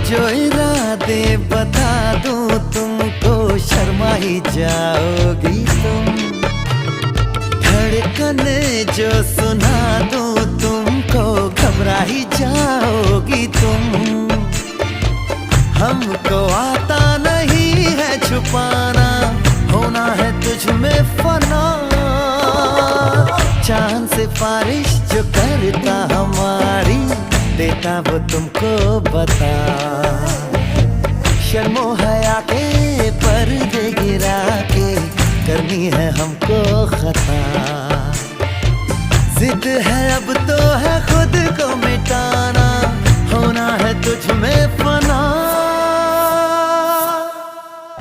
जो इरादे बता दूं तुमको, शर्मा ही जाओगी तुम। धड़कने जो सुना दूं तुमको, घबरा ही जाओगी तुम। हमको आता नहीं है छुपाना, होना है तुझ में फना। चांद से बारिश जो करता हमारी, देता वो तुमको बता। शर्मो हया के पर्दे गिरा के, करनी है हमको खता। जिद है अब तो है खुद को मिटाना, होना है तुझ में फना।